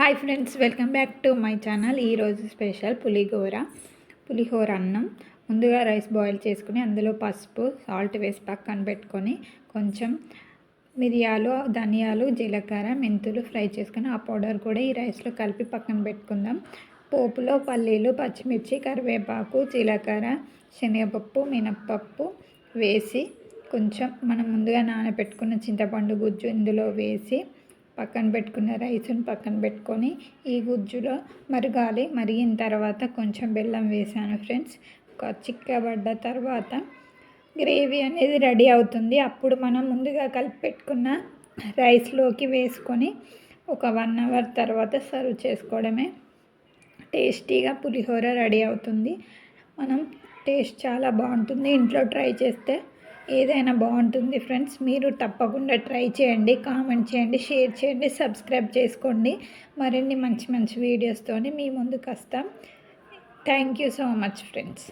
Hi friends, welcome back to my channel. ఈరోజు special పులిహోర అన్నం. ముందుగా రైస్ బాయిల్ చేసుకుని అందులో పసుపు సాల్ట్ వేసి పక్కన పెట్టుకొని కొంచెం మిరియాలు, ధనియాలు, జీలకర్ర, మెంతులు ఫ్రై చేసుకొని ఆ పౌడర్ కూడా ఈ రైస్లో కలిపి పక్కన పెట్టుకుందాం. పోపులో పల్లీలు, పచ్చిమిర్చి, కరివేపాకు, జీలకర్ర, శనగపప్పు, మినప్పప్పు వేసి కొంచెం మనం ముందుగా నానబెట్టుకున్న చింతపండు గుజ్జు ఇందులో వేసి పక్కన పెట్టుకున్న రైస్ని పక్కన పెట్టుకొని ఈ గుజ్జులో మరగాలి. మరిగిన తర్వాత కొంచెం బెల్లం వేసాను ఫ్రెండ్స్. ఒక చిక్కబడ్డ తర్వాత గ్రేవీ అనేది రెడీ అవుతుంది. అప్పుడు మనం ముందుగా కలిపి పెట్టుకున్న రైస్లోకి వేసుకొని ఒక 1 అవర్ తర్వాత సర్వ్ చేసుకోవడమే. టేస్టీగా పులిహోర రెడీ అవుతుంది. టేస్ట్ చాలా బాగుంటుంది. ఇంట్లో ట్రై చేస్తే ఏదైనా బాగుంటుంది ఫ్రెండ్స్. మీరు తప్పకుండా ట్రై చేయండి, కామెంట్ చేయండి, షేర్ చేయండి, సబ్స్క్రైబ్ చేసుకోండి. మరిన్ని మంచి మంచి వీడియోస్తోని మీ ముందుకు వస్తాం. Thank you so much friends.